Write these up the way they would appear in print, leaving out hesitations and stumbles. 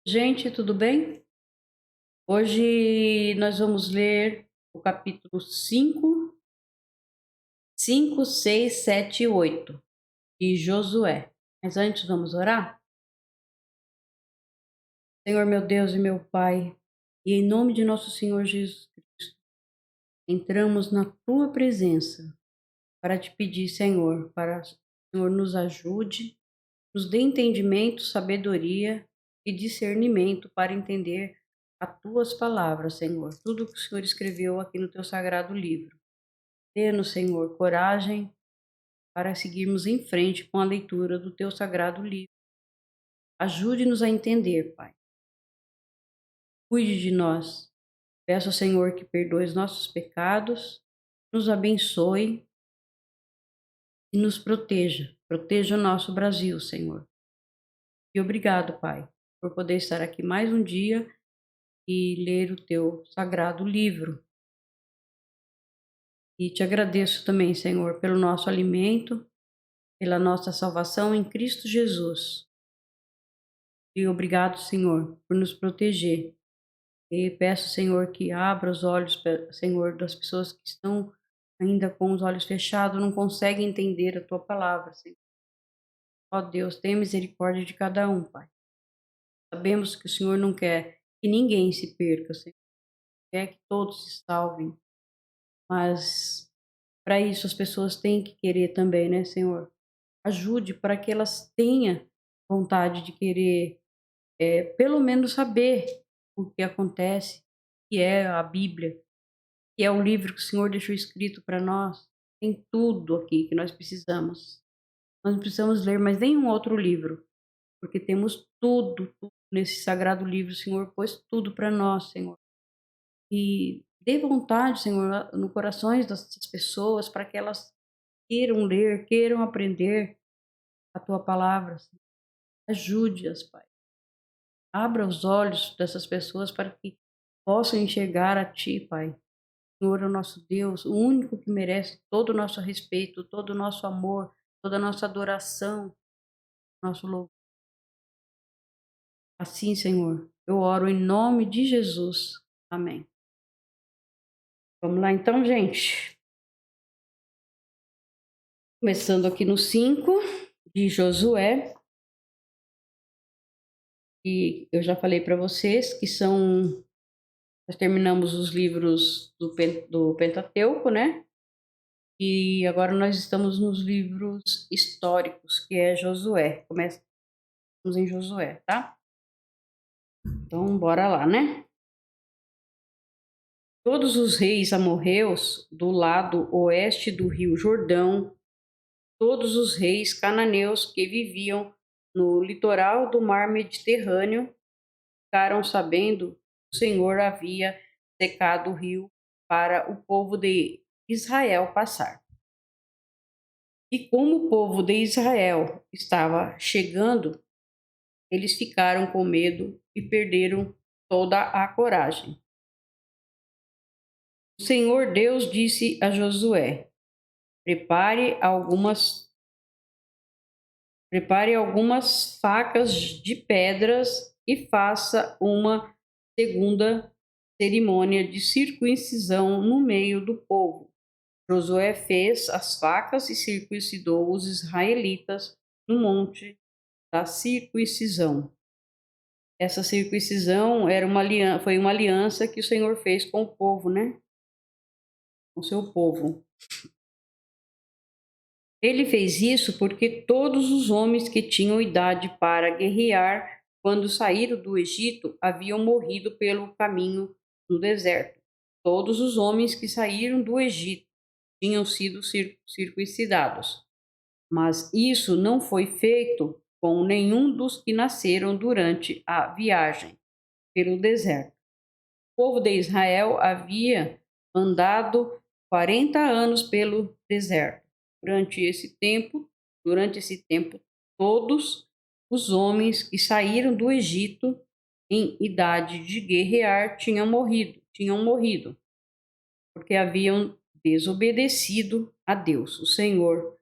Gente, tudo bem? Hoje nós vamos ler o capítulo 5, 6, 7 e 8 de Josué. Mas antes vamos orar? Senhor meu Deus e meu Pai, e em nome de nosso Senhor Jesus Cristo, entramos na tua presença para te pedir, Senhor, para que o Senhor nos ajude, nos dê entendimento, sabedoria e discernimento para entender as tuas palavras, Senhor. Tudo que o Senhor escreveu aqui no teu sagrado livro. Dê-nos, Senhor, coragem para seguirmos em frente com a leitura do teu sagrado livro. Ajude-nos a entender, Pai. Cuide de nós. Peço ao Senhor que perdoe os nossos pecados, nos abençoe e nos proteja. Proteja o nosso Brasil, Senhor. E obrigado, Pai, por poder estar aqui mais um dia e ler o teu sagrado livro. E te agradeço também, Senhor, pelo nosso alimento, pela nossa salvação em Cristo Jesus. E obrigado, Senhor, por nos proteger. E peço, Senhor, que abra os olhos, Senhor, das pessoas que estão ainda com os olhos fechados, não conseguem entender a tua palavra, Senhor. Ó Deus, tenha misericórdia de cada um, Pai. Sabemos que o Senhor não quer que ninguém se perca, Senhor. Quer que todos se salvem. Mas para isso as pessoas têm que querer também, né, Senhor? Ajude para que elas tenham vontade de querer, pelo menos saber o que acontece, que é a Bíblia, que é o livro que o Senhor deixou escrito para nós. Tem tudo aqui que nós precisamos. Nós não precisamos ler mais nenhum outro livro, porque temos tudo nesse sagrado livro. O Senhor pôs tudo para nós, Senhor. E dê vontade, Senhor, no corações dessas pessoas para que elas queiram ler, queiram aprender a tua palavra. Senhor. Ajude-as, Pai. Abra os olhos dessas pessoas para que possam enxergar a Ti, Pai. O Senhor é o nosso Deus, o único que merece todo o nosso respeito, todo o nosso amor, toda a nossa adoração, nosso louvor. Assim, Senhor, eu oro em nome de Jesus. Amém. Vamos lá então, gente. Começando aqui no 5 de Josué. E eu já falei para vocês que nós terminamos os livros do Pentateuco, né? E agora nós estamos nos livros históricos, que é Josué. Começamos em Josué, tá? Então, bora lá, né? Todos os reis amorreus do lado oeste do rio Jordão, todos os reis cananeus que viviam no litoral do mar Mediterrâneo, ficaram sabendo que o Senhor havia secado o rio para o povo de Israel passar. E como o povo de Israel estava chegando, eles ficaram com medo e perderam toda a coragem. O Senhor Deus disse a Josué: Prepare algumas facas de pedras e faça uma segunda cerimônia de circuncisão no meio do povo. Josué fez as facas e circuncidou os israelitas no monte da circuncisão. Essa circuncisão foi uma aliança que o Senhor fez com o povo, né? Com o seu povo. Ele fez isso porque todos os homens que tinham idade para guerrear quando saíram do Egito haviam morrido pelo caminho no deserto. Todos os homens que saíram do Egito tinham sido circuncidados. Mas isso não foi feito com nenhum dos que nasceram durante a viagem pelo deserto. O povo de Israel havia andado 40 anos pelo deserto. Durante esse tempo, todos os homens que saíram do Egito em idade de guerrear tinham morrido, porque haviam desobedecido a Deus, o Senhor.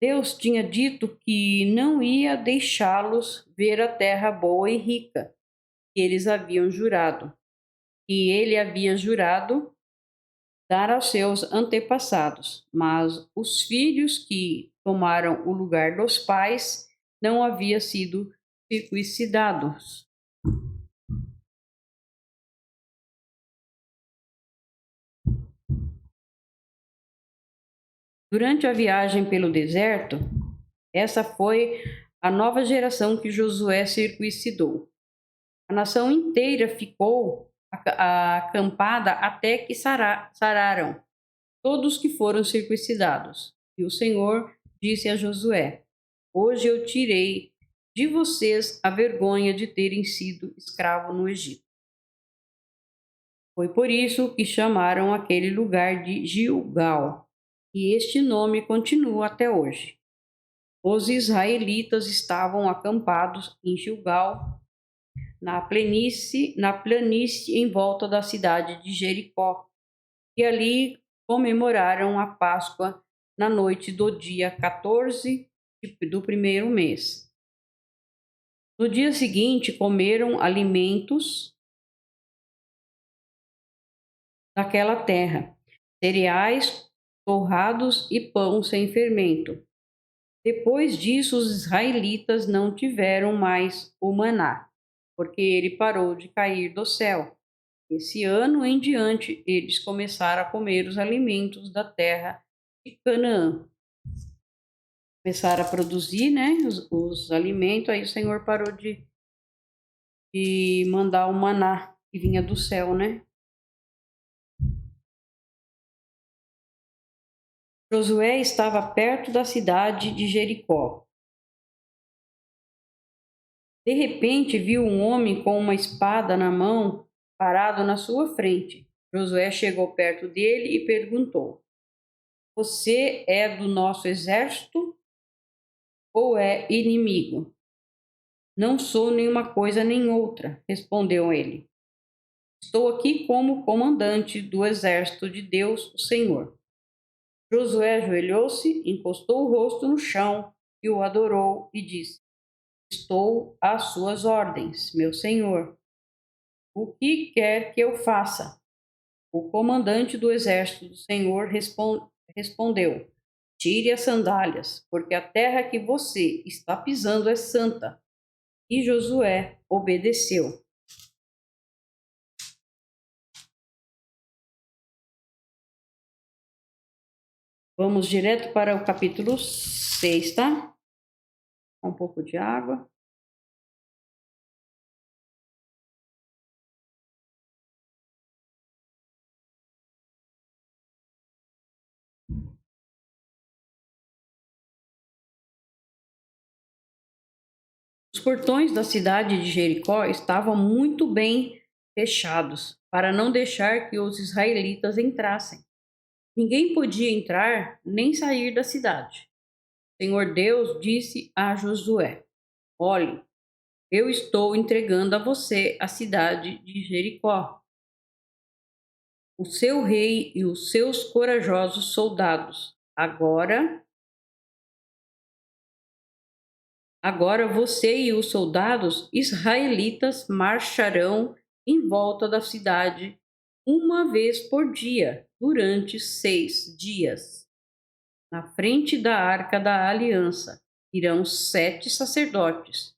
Deus tinha dito que não ia deixá-los ver a terra boa e rica, que eles haviam jurado, que ele havia jurado dar aos seus antepassados, mas os filhos que tomaram o lugar dos pais não haviam sido circuncidados. Durante a viagem pelo deserto, essa foi a nova geração que Josué circuncidou. A nação inteira ficou acampada até que sararam todos que foram circuncidados. E o Senhor disse a Josué: Hoje eu tirei de vocês a vergonha de terem sido escravos no Egito. Foi por isso que chamaram aquele lugar de Gilgal, e este nome continua até hoje. Os israelitas estavam acampados em Gilgal, na planície em volta da cidade de Jericó, e ali comemoraram a Páscoa na noite do dia 14 do primeiro mês. No dia seguinte, comeram alimentos daquela terra, cereais torrados e pão sem fermento. Depois disso, os israelitas não tiveram mais o maná, porque ele parou de cair do céu. Esse ano em diante, eles começaram a comer os alimentos da terra de Canaã. Começaram a produzir, né, os alimentos, aí o Senhor parou de mandar o maná que vinha do céu, né? Josué estava perto da cidade de Jericó. De repente, viu um homem com uma espada na mão parado na sua frente. Josué chegou perto dele e perguntou: Você é do nosso exército ou é inimigo? Não sou nenhuma coisa nem outra, respondeu ele. Estou aqui como comandante do exército de Deus, o Senhor. Josué ajoelhou-se, encostou o rosto no chão e o adorou e disse: Estou às suas ordens, meu senhor. O que quer que eu faça? O comandante do exército do Senhor respondeu: Tire as sandálias, porque a terra que você está pisando é santa. E Josué obedeceu. Vamos direto para o capítulo 6, tá? Um pouco de água. Os portões da cidade de Jericó estavam muito bem fechados, para não deixar que os israelitas entrassem. Ninguém podia entrar nem sair da cidade. O Senhor Deus disse a Josué: Olhe, eu estou entregando a você a cidade de Jericó, o seu rei e os seus corajosos soldados. Agora você e os soldados israelitas marcharão em volta da cidade uma vez por dia, durante 6 dias. Na frente da arca da aliança irão 7 sacerdotes,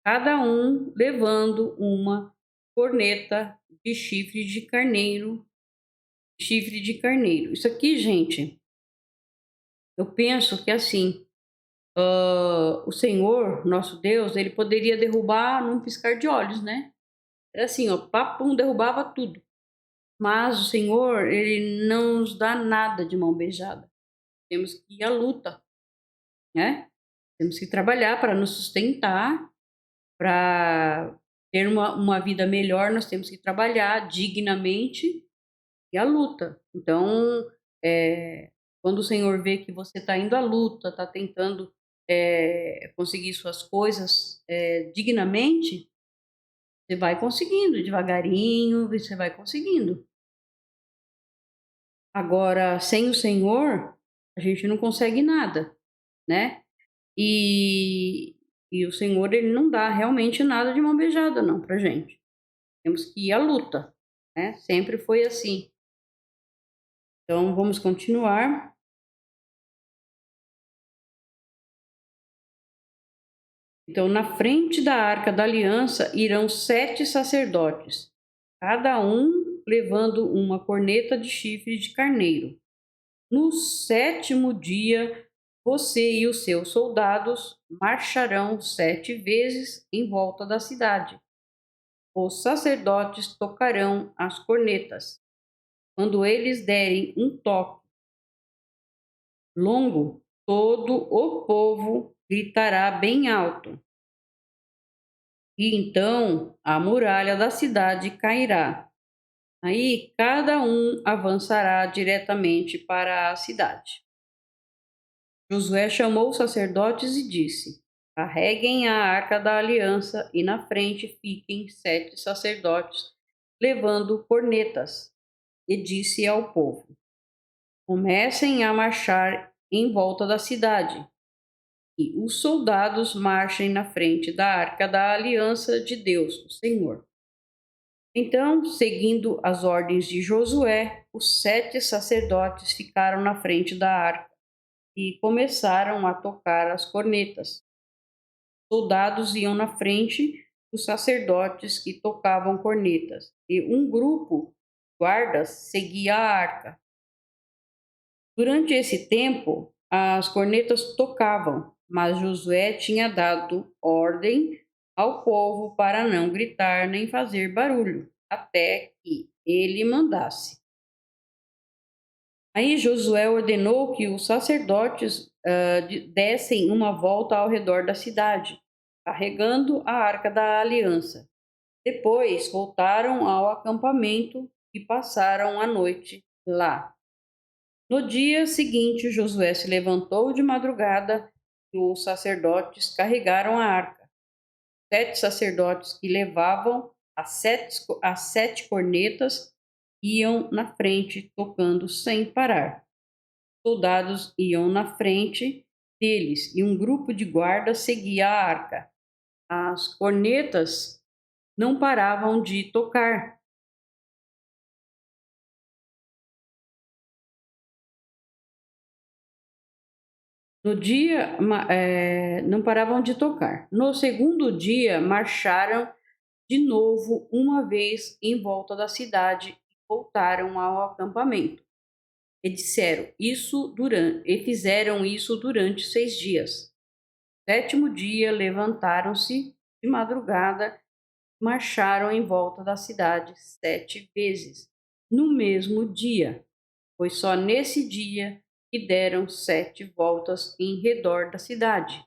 cada um levando uma corneta de chifre de carneiro. Isso aqui, gente, eu penso que assim, o Senhor, nosso Deus, ele poderia derrubar num piscar de olhos, né? Era assim, ó, papum, derrubava tudo. Mas o Senhor, ele não nos dá nada de mão beijada. Temos que ir à luta, né? Temos que trabalhar para nos sustentar, para ter uma vida melhor, nós temos que trabalhar dignamente e à luta. Então, quando o Senhor vê que você está indo à luta, está tentando conseguir suas coisas dignamente, você vai conseguindo, devagarinho, você vai conseguindo. Agora, sem o Senhor, a gente não consegue nada, né? E o Senhor, ele não dá realmente nada de mão beijada, não, pra gente. temos que ir à luta, né? Sempre foi assim. Então, vamos continuar. Então, na frente da Arca da Aliança irão 7 sacerdotes, cada um levando uma corneta de chifre de carneiro. No 7º dia, você e os seus soldados marcharão 7 vezes em volta da cidade. Os sacerdotes tocarão as cornetas. Quando eles derem um toque longo, todo o povo gritará bem alto. E então a muralha da cidade cairá. Aí cada um avançará diretamente para a cidade. Josué chamou os sacerdotes e disse: Carreguem a arca da aliança e na frente fiquem 7 sacerdotes levando cornetas. E disse ao povo: Comecem a marchar em volta da cidade, e os soldados marchem na frente da arca da aliança de Deus, o Senhor. Então, seguindo as ordens de Josué, os 7 sacerdotes ficaram na frente da arca e começaram a tocar as cornetas. Soldados iam na frente dos sacerdotes que tocavam cornetas, e um grupo de guardas seguia a arca. Durante esse tempo, as cornetas tocavam, mas Josué tinha dado ordem ao povo para não gritar nem fazer barulho, até que ele mandasse. Aí Josué ordenou que os sacerdotes dessem uma volta ao redor da cidade, carregando a arca da aliança. Depois voltaram ao acampamento e passaram a noite lá. No dia seguinte, Josué se levantou de madrugada e os sacerdotes carregaram a arca. 7 sacerdotes que levavam as 7 cornetas iam na frente, tocando sem parar. Soldados iam na frente deles e um grupo de guardas seguia a arca. As cornetas não paravam de tocar. Não paravam de tocar. No segundo dia, marcharam de novo uma vez em volta da cidade e voltaram ao acampamento. E fizeram isso durante 6 dias. No 7º dia, levantaram-se de madrugada e marcharam em volta da cidade 7 vezes, no mesmo dia. Foi só nesse dia que deram 7 voltas em redor da cidade.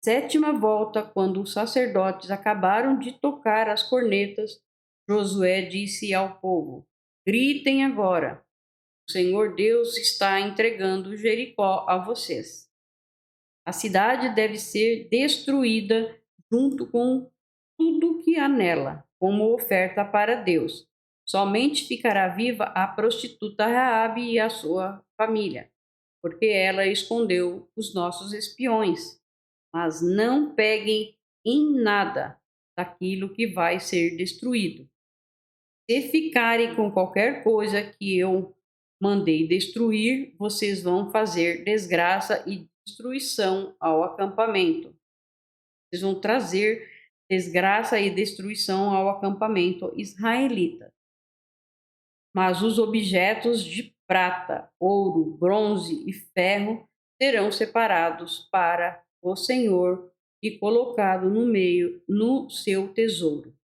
7ª volta, quando os sacerdotes acabaram de tocar as cornetas, Josué disse ao povo: Gritem agora, o Senhor Deus está entregando Jericó a vocês. A cidade deve ser destruída junto com tudo que há nela, como oferta para Deus. Somente ficará viva a prostituta Raabe e a sua família, porque ela escondeu os nossos espiões. Mas não peguem em nada daquilo que vai ser destruído. Se ficarem com qualquer coisa que eu mandei destruir, vocês vão fazer desgraça e destruição ao acampamento. Vocês vão trazer desgraça e destruição ao acampamento israelita. Mas os objetos de prata, ouro, bronze e ferro serão separados para o Senhor e colocado no meio no seu tesouro.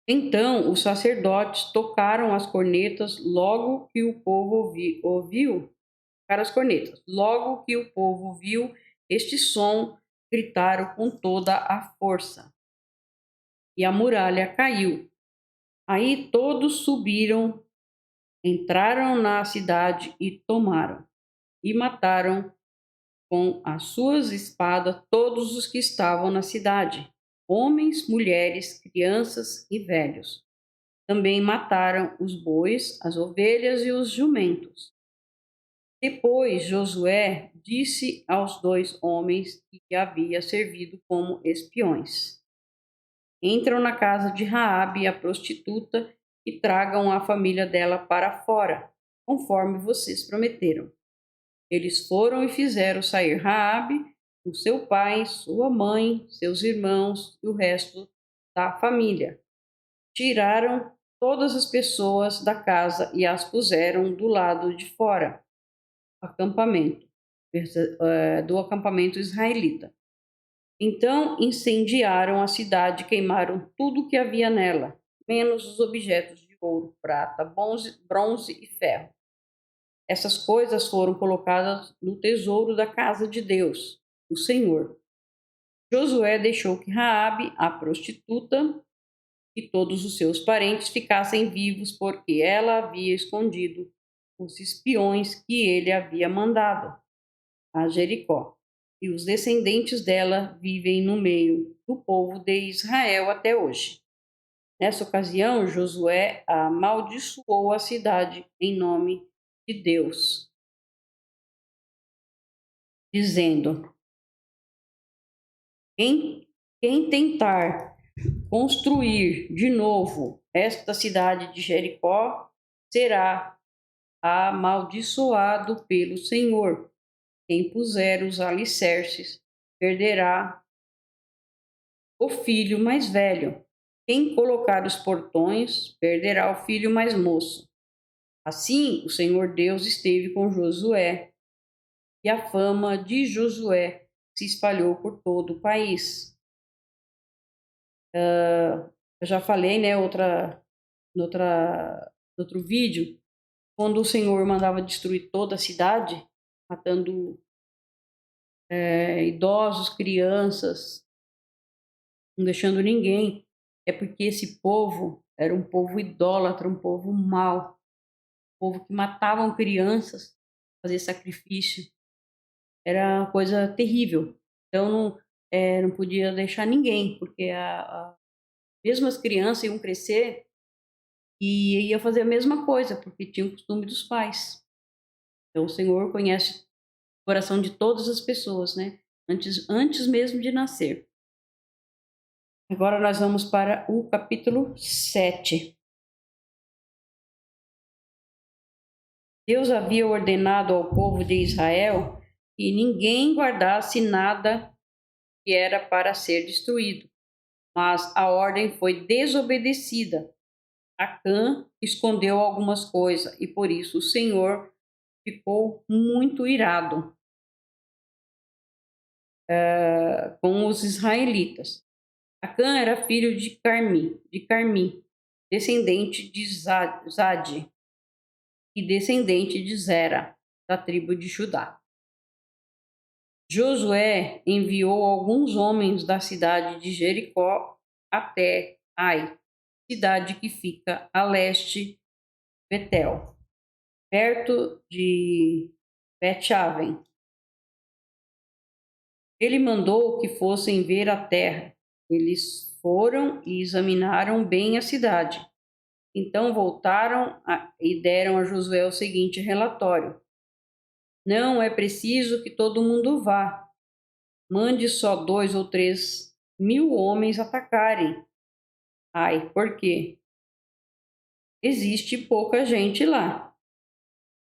Então os sacerdotes tocaram as cornetas logo que o povo ouviu as cornetas. Logo que o povo viu este som, gritaram com toda a força. E a muralha caiu. Aí todos subiram, entraram na cidade e tomaram, e mataram com as suas espadas todos os que estavam na cidade, homens, mulheres, crianças e velhos. Também mataram os bois, as ovelhas e os jumentos. Depois Josué disse aos 2 homens que havia servido como espiões: entram na casa de Raabe, a prostituta, e tragam a família dela para fora, conforme vocês prometeram. Eles foram e fizeram sair Raabe, o seu pai, sua mãe, seus irmãos e o resto da família. Tiraram todas as pessoas da casa e as puseram do lado de fora acampamento, do acampamento israelita. Então incendiaram a cidade e queimaram tudo que havia nela, menos os objetos de ouro, prata, bronze e ferro. Essas coisas foram colocadas no tesouro da casa de Deus, o Senhor. Josué deixou que Raabe, a prostituta, e todos os seus parentes ficassem vivos, porque ela havia escondido os espiões que ele havia mandado a Jericó. E os descendentes dela vivem no meio do povo de Israel até hoje. Nessa ocasião, Josué amaldiçoou a cidade em nome de Deus, dizendo: quem tentar construir de novo esta cidade de Jericó será amaldiçoado pelo Senhor. Quem puser os alicerces perderá o filho mais velho. Quem colocar os portões perderá o filho mais moço. Assim, o Senhor Deus esteve com Josué, e a fama de Josué se espalhou por todo o país. Eu já falei, né, no outro vídeo, quando o Senhor mandava destruir toda a cidade, matando idosos, crianças, não deixando ninguém, é porque esse povo era um povo idólatra, um povo mau, um povo que matavam crianças, fazia sacrifício, era uma coisa terrível. Então não podia deixar ninguém, porque mesmo as crianças iam crescer e ia fazer a mesma coisa, porque tinha o costume dos pais. Então o Senhor conhece o coração de todas as pessoas, né? Antes mesmo de nascer. Agora nós vamos para o capítulo 7. Deus havia ordenado ao povo de Israel que ninguém guardasse nada que era para ser destruído, mas a ordem foi desobedecida. Acã escondeu algumas coisas e por isso o Senhor ficou muito irado com os israelitas. Acã era filho de Carmi, descendente de Zade e descendente de Zera, da tribo de Judá. Josué enviou alguns homens da cidade de Jericó até Ai, cidade que fica a leste de Betel, perto de Bet-Aven. Ele mandou que fossem ver a terra. Eles foram e examinaram bem a cidade. Então voltaram e deram a Josué o seguinte relatório: não é preciso que todo mundo vá. Mande só 2 ou 3 mil homens atacarem. Ai, por quê? Existe pouca gente lá.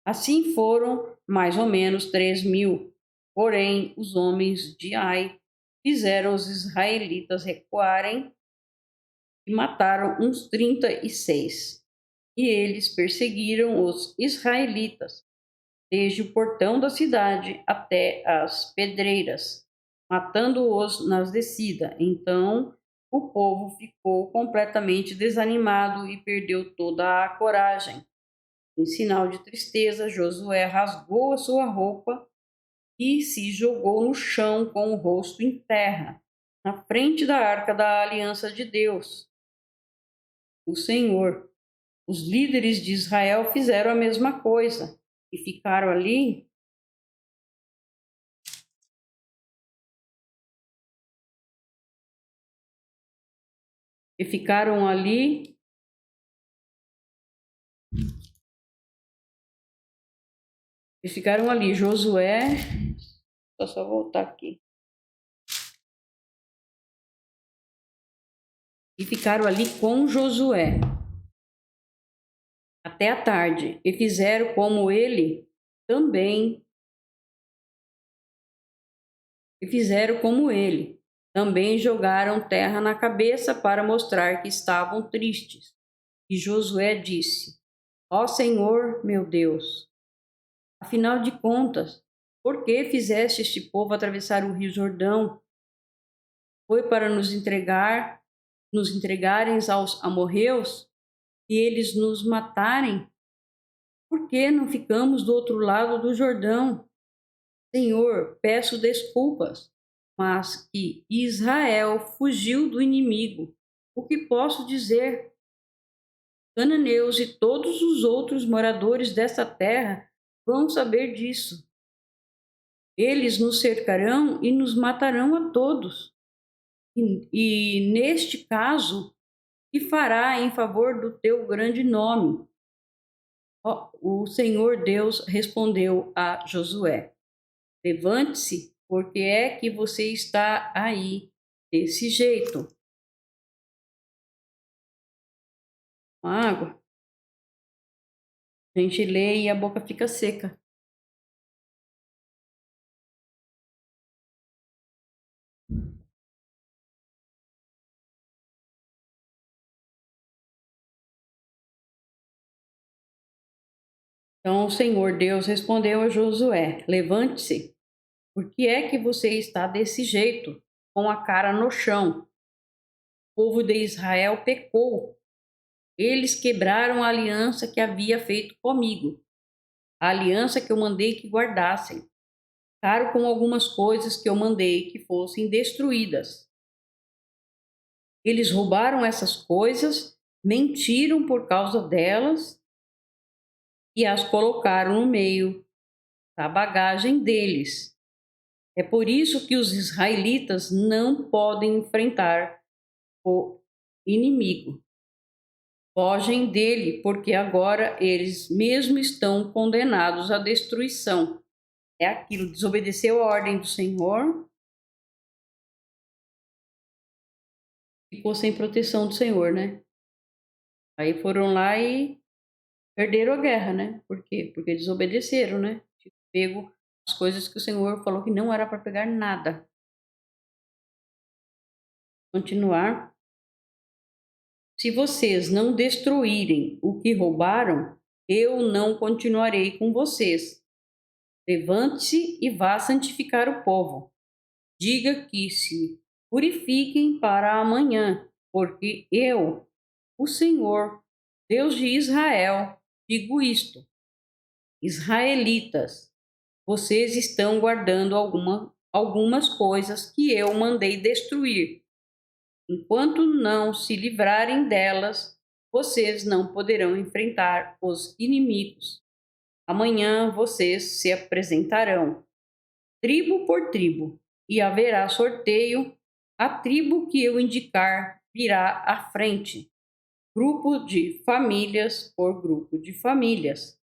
Assim foram mais ou menos 3.000. Porém, os homens de Ai fizeram os israelitas recuarem e mataram uns 36. E eles perseguiram os israelitas, desde o portão da cidade até as pedreiras, matando-os nas descidas. Então o povo ficou completamente desanimado e perdeu toda a coragem. Em sinal de tristeza, Josué rasgou a sua roupa e se jogou no chão com o rosto em terra, na frente da arca da aliança de Deus, o Senhor. Os líderes de Israel fizeram a mesma coisa e ficaram ali e ficaram ali Josué, só voltar aqui. e ficaram ali com Josué até a tarde, e fizeram como ele também, e fizeram como ele. Também jogaram terra na cabeça para mostrar que estavam tristes. E Josué disse: Ó Senhor, meu Deus, afinal de contas, por que fizeste este povo atravessar o rio Jordão? Foi para nos entregarem aos amorreus e eles nos matarem? Por que não ficamos do outro lado do Jordão? Senhor, peço desculpas, mas que Israel fugiu do inimigo. O que posso dizer? Cananeus e todos os outros moradores desta terra vão saber disso. Eles nos cercarão e nos matarão a todos. E neste caso, que fará em favor do teu grande nome? O Senhor Deus respondeu a Josué: Levante-se, porque é que você está aí desse jeito. Com água, a gente lê e a boca fica seca. Então o Senhor Deus respondeu a Josué: Levante-se, por que é que você está desse jeito, com a cara no chão? O povo de Israel pecou. Eles quebraram a aliança que havia feito comigo, a aliança que eu mandei que guardassem. Ficaram com algumas coisas que eu mandei que fossem destruídas. Eles roubaram essas coisas, mentiram por causa delas e as colocaram no meio da bagagem deles. É por isso que os israelitas não podem enfrentar o inimigo. Fogem dele, porque agora eles mesmo estão condenados à destruição. É aquilo, desobedeceu a ordem do Senhor, ficou sem proteção do Senhor, né? Aí foram lá e perderam a guerra, né? Por quê? Porque desobedeceram, né? Pego as coisas que o Senhor falou que não era para pegar nada. Continuar. Se vocês não destruírem o que roubaram, eu não continuarei com vocês. Levante-se e vá santificar o povo. Diga que se purifiquem para amanhã, porque eu, o Senhor, Deus de Israel, digo isto. Israelitas, vocês estão guardando algumas coisas que eu mandei destruir. Enquanto não se livrarem delas, vocês não poderão enfrentar os inimigos. Amanhã vocês se apresentarão, tribo por tribo, e haverá sorteio. A tribo que eu indicar virá à frente, grupo de famílias por grupo de famílias.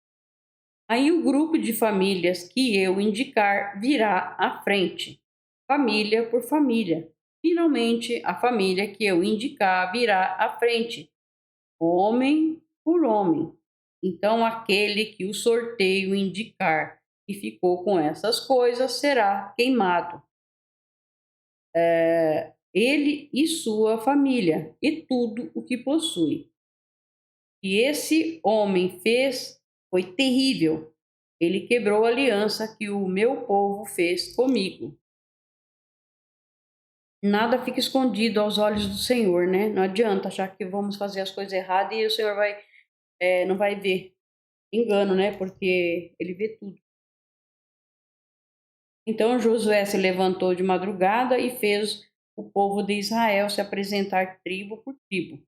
Aí o grupo de famílias que eu indicar virá à frente, família por família. Finalmente, a família que eu indicar virá à frente, homem por homem. Então, aquele que o sorteio indicar e ficou com essas coisas será queimado. Ele e sua família e tudo o que possui. E esse homem fez foi terrível. Ele quebrou a aliança que o meu povo fez comigo. Nada fica escondido aos olhos do Senhor, né? Não adianta achar que vamos fazer as coisas erradas e o Senhor não vai ver. Engano, né? Porque ele vê tudo. Então Josué se levantou de madrugada e fez o povo de Israel se apresentar tribo por tribo.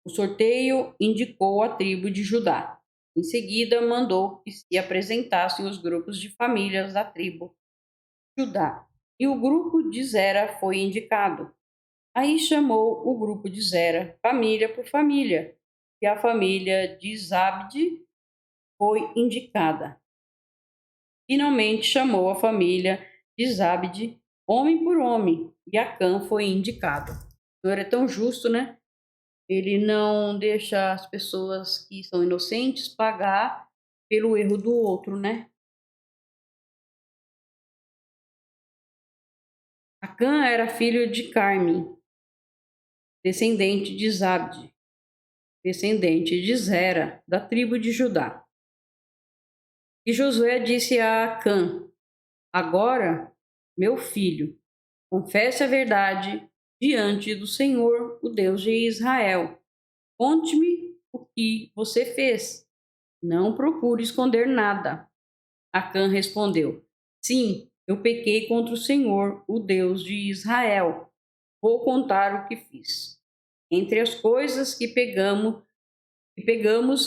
O sorteio indicou a tribo de Judá. Em seguida, mandou que se apresentassem os grupos de famílias da tribo de Judá. E o grupo de Zera foi indicado. Aí chamou o grupo de Zera, família por família, e a família de Zabde foi indicada. Finalmente chamou a família de Zabde, homem por homem, e Acã foi indicado. O Senhor é tão justo, né? Ele não deixa as pessoas que são inocentes pagar pelo erro do outro, né? Acã era filho de Carme, descendente de Zabde, descendente de Zera, da tribo de Judá. E Josué disse a Acã: Agora, meu filho, confesse a verdade diante do Senhor, o Deus de Israel. Conte-me o que você fez. Não procure esconder nada. Acã respondeu: Sim, eu pequei contra o Senhor, o Deus de Israel. Vou contar o que fiz. Entre as coisas que pegamos,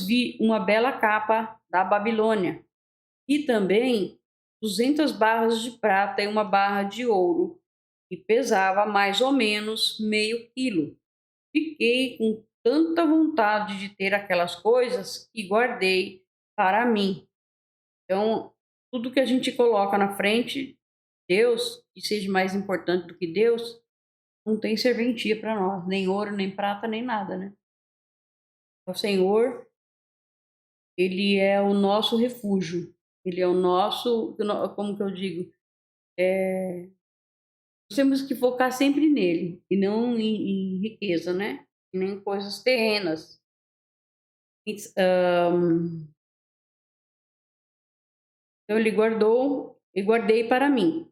vi uma bela capa da Babilônia e também 200 barras de prata e uma barra de ouro, que pesava mais ou menos meio quilo. Fiquei com tanta vontade de ter aquelas coisas que guardei para mim. Então, tudo que a gente coloca na frente, Deus, que seja mais importante do que Deus, não tem serventia para nós, nem ouro, nem prata, nem nada, né? O Senhor, ele é o nosso refúgio, ele é o nosso, como que eu digo, nós temos que focar sempre nele e não em riqueza, né? E nem em coisas terrenas. Então ele guardou e guardei para mim.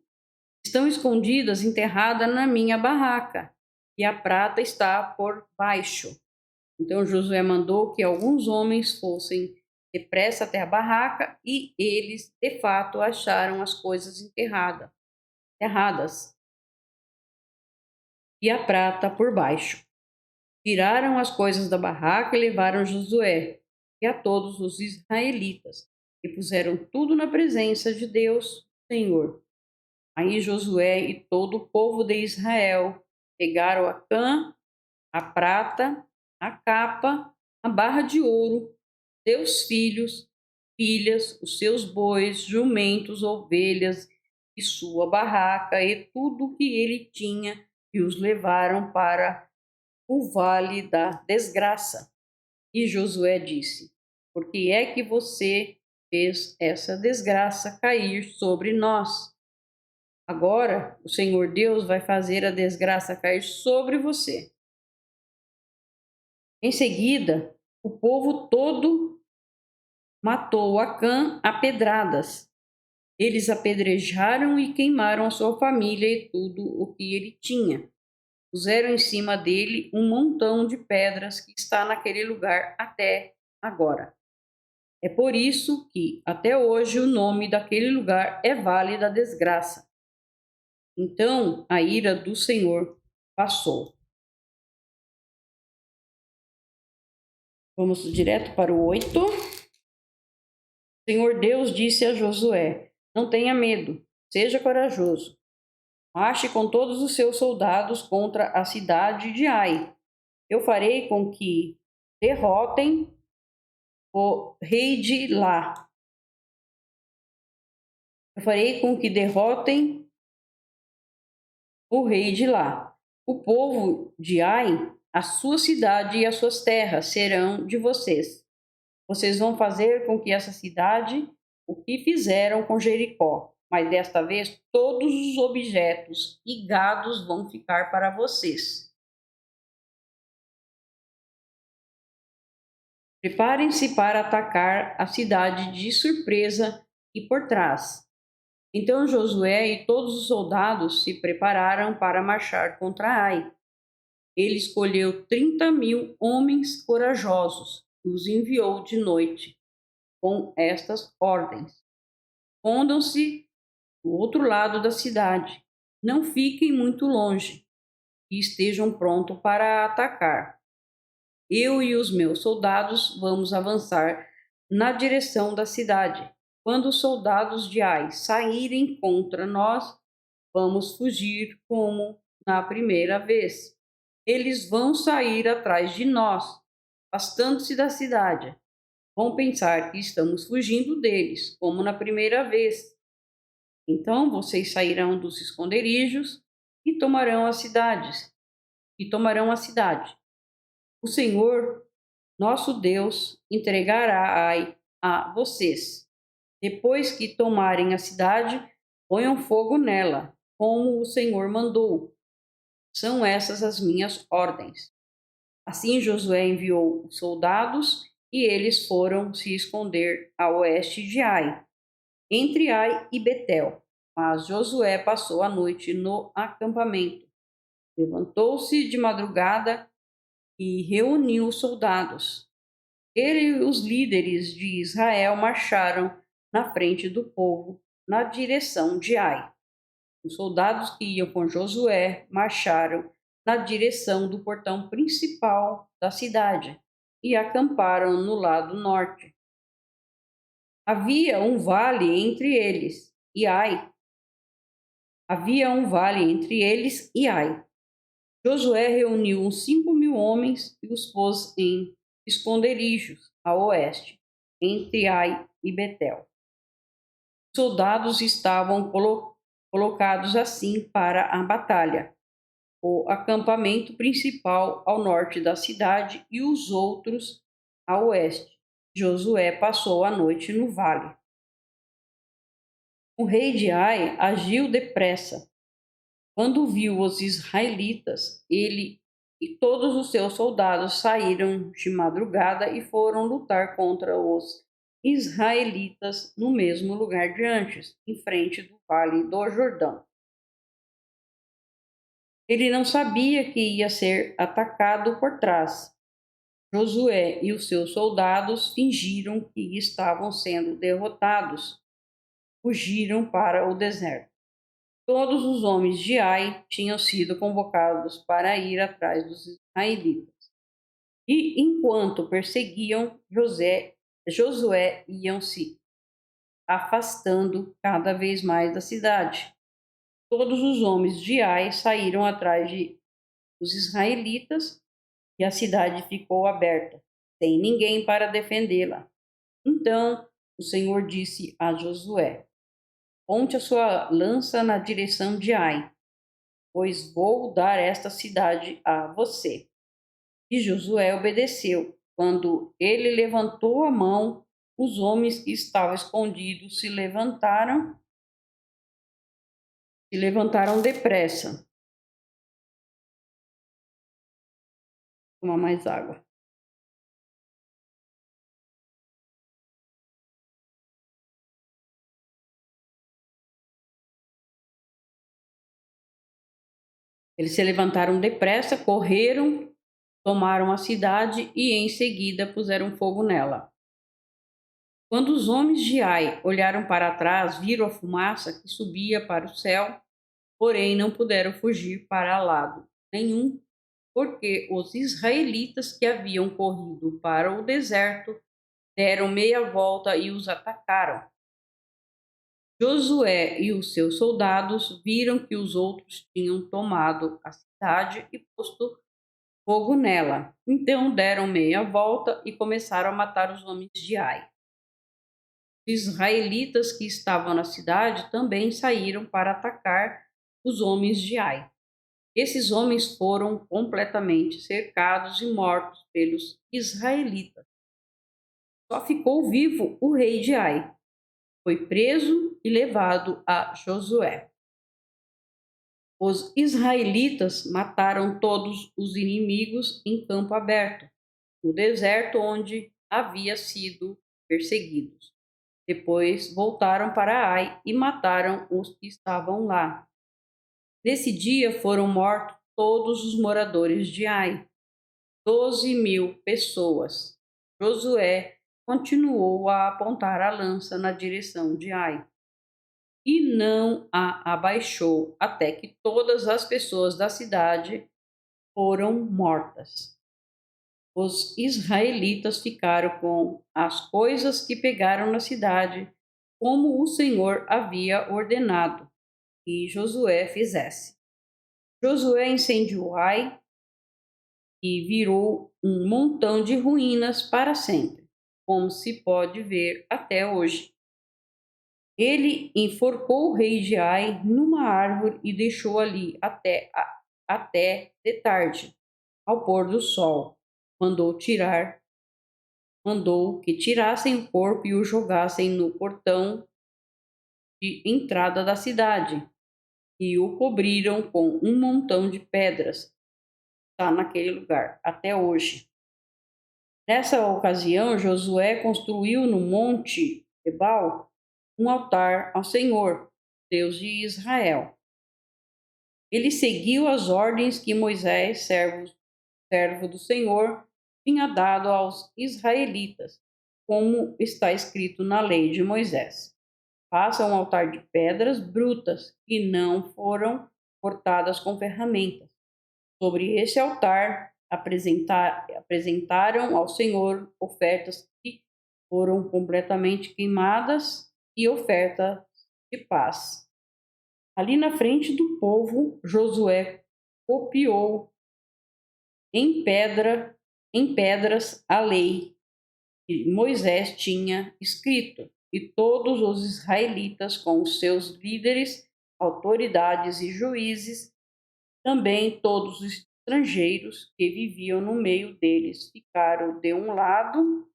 Estão escondidas, enterradas na minha barraca, e a prata está por baixo. Então Josué mandou que alguns homens fossem depressa até a barraca, e eles, de fato, acharam as coisas enterradas, e a prata por baixo. Tiraram as coisas da barraca e levaram Josué e a todos os israelitas, e puseram tudo na presença de Deus, Senhor. Aí Josué e todo o povo de Israel pegaram a cã, a prata, a capa, a barra de ouro, seus filhos, filhas, os seus bois, jumentos, ovelhas e sua barraca e tudo o que ele tinha, e os levaram para o vale da desgraça. E Josué disse: Por que é que você fez essa desgraça cair sobre nós? Agora o Senhor Deus vai fazer a desgraça cair sobre você. Em seguida, o povo todo matou Acã a pedradas. Eles apedrejaram e queimaram a sua família e tudo o que ele tinha. Puseram em cima dele um montão de pedras que está naquele lugar até agora. É por isso que, até hoje, o nome daquele lugar é Vale da Desgraça. Então a ira do Senhor passou. Vamos direto para o 8. O Senhor Deus disse a Josué: Não tenha medo, seja corajoso. Marche com todos os seus soldados contra a cidade de Ai. Eu farei com que derrotem o rei de lá. Eu farei com que derrotem o rei de lá. O povo de Ai, a sua cidade e as suas terras serão de vocês. Vocês vão fazer com que essa cidade o que fizeram com Jericó, mas desta vez todos os objetos e gados vão ficar para vocês. Preparem-se para atacar a cidade de surpresa e por trás. Então Josué e todos os soldados se prepararam para marchar contra Ai. Ele escolheu 30.000 homens corajosos e os enviou de noite com estas ordens: escondam-se do outro lado da cidade, não fiquem muito longe e estejam prontos para atacar. Eu e os meus soldados vamos avançar na direção da cidade. Quando os soldados de Ai saírem contra nós, vamos fugir como na primeira vez. Eles vão sair atrás de nós, afastando-se da cidade. Vão pensar que estamos fugindo deles, como na primeira vez. Então vocês sairão dos esconderijos e tomarão as cidades. e tomarão a cidade. O Senhor, nosso Deus, entregará Ai a vocês. Depois que tomarem a cidade, ponham fogo nela, como o Senhor mandou. São essas as minhas ordens. Assim Josué enviou os soldados e eles foram se esconder a oeste de Ai, entre Ai e Betel. Mas Josué passou a noite no acampamento. Levantou-se de madrugada e reuniu os soldados. Ele e os líderes de Israel marcharam na frente do povo, na direção de Ai. Os soldados que iam com Josué marcharam na direção do portão principal da cidade e acamparam no lado norte. Havia um vale entre eles e Ai. Josué reuniu uns 5.000 homens e os pôs em esconderijos a oeste, entre Ai e Betel. Os soldados estavam colocados assim para a batalha. O acampamento principal ao norte da cidade e os outros a oeste. Josué passou a noite no vale. O rei de Ai agiu depressa. Quando viu os israelitas, ele e todos os seus soldados saíram de madrugada e foram lutar contra os israelitas no mesmo lugar de antes, em frente do vale do Jordão. Ele não sabia que ia ser atacado por trás. Josué e os seus soldados fingiram que estavam sendo derrotados. Fugiram para o deserto. Todos os homens de Ai tinham sido convocados para ir atrás dos israelitas. E enquanto perseguiam Josué iam se afastando cada vez mais da cidade. Todos os homens de Ai saíram atrás dos israelitas e a cidade ficou aberta, sem ninguém para defendê-la. Então o Senhor disse a Josué: ponte a sua lança na direção de Ai, pois vou dar esta cidade a você. E Josué obedeceu. Quando ele levantou a mão, os homens que estavam escondidos se levantaram depressa. Vou tomar mais água. Eles se levantaram depressa, correram, tomaram a cidade e em seguida puseram fogo nela. Quando os homens de Ai olharam para trás, viram a fumaça que subia para o céu, porém não puderam fugir para lado nenhum, porque os israelitas que haviam corrido para o deserto deram meia volta e os atacaram. Josué e os seus soldados viram que os outros tinham tomado a cidade e posto fogo nela. Então deram meia volta e começaram a matar os homens de Ai. Os israelitas que estavam na cidade também saíram para atacar os homens de Ai. Esses homens foram completamente cercados e mortos pelos israelitas. Só ficou vivo o rei de Ai. Foi preso e levado a Josué. Os israelitas mataram todos os inimigos em campo aberto, no deserto onde havia sido perseguidos. Depois voltaram para Ai e mataram os que estavam lá. Nesse dia foram mortos todos os moradores de Ai, 12.000 pessoas. Josué continuou a apontar a lança na direção de Ai e não a abaixou até que todas as pessoas da cidade foram mortas. Os israelitas ficaram com as coisas que pegaram na cidade, como o Senhor havia ordenado que Josué fizesse. Josué incendiou Ai e virou um montão de ruínas para sempre, como se pode ver até hoje. Ele enforcou o rei de Ai numa árvore e deixou ali até até de tarde. Ao pôr do sol, mandou que tirassem o corpo e o jogassem no portão de entrada da cidade, e o cobriram com um montão de pedras. Está naquele lugar até hoje. Nessa ocasião, Josué construiu no monte Ebal um altar ao Senhor, Deus de Israel. Ele seguiu as ordens que Moisés, servo do Senhor, tinha dado aos israelitas, como está escrito na lei de Moisés. Faça um altar de pedras brutas que não foram cortadas com ferramentas. Sobre esse altar apresentaram ao Senhor ofertas que foram completamente queimadas e ofertas de paz. Ali na frente do povo, Josué copiou em pedras a lei que Moisés tinha escrito, e todos os israelitas, com os seus líderes, autoridades e juízes, também todos os estrangeiros que viviam no meio deles, ficaram de um lado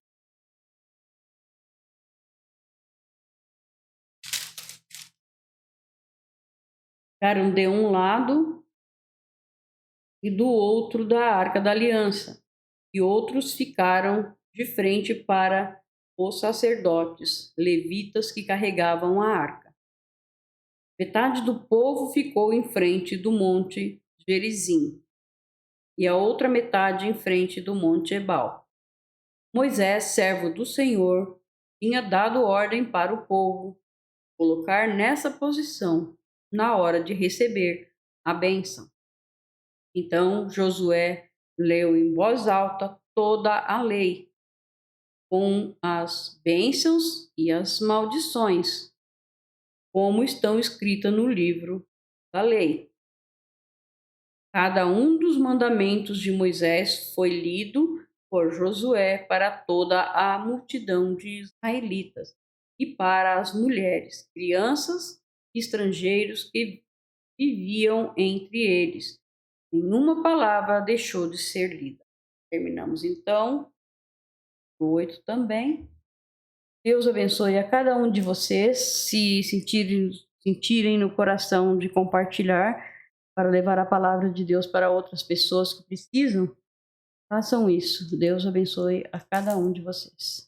e do outro da Arca da Aliança, e outros ficaram de frente para os sacerdotes levitas que carregavam a arca. Metade do povo ficou em frente do monte Gerizim, e a outra metade em frente do monte Ebal. Moisés, servo do Senhor, tinha dado ordem para o povo colocar nessa posição na hora de receber a bênção. Então Josué leu em voz alta toda a lei, com as bênçãos e as maldições, como estão escritas no livro da lei. Cada um dos mandamentos de Moisés foi lido por Josué para toda a multidão de israelitas e para as mulheres, crianças e estrangeiros que viviam entre eles. Nenhuma palavra deixou de ser lida. Terminamos então o 8 também. Deus abençoe a cada um de vocês, se sentirem no coração de compartilhar para levar a palavra de Deus para outras pessoas que precisam, façam isso. Deus abençoe a cada um de vocês.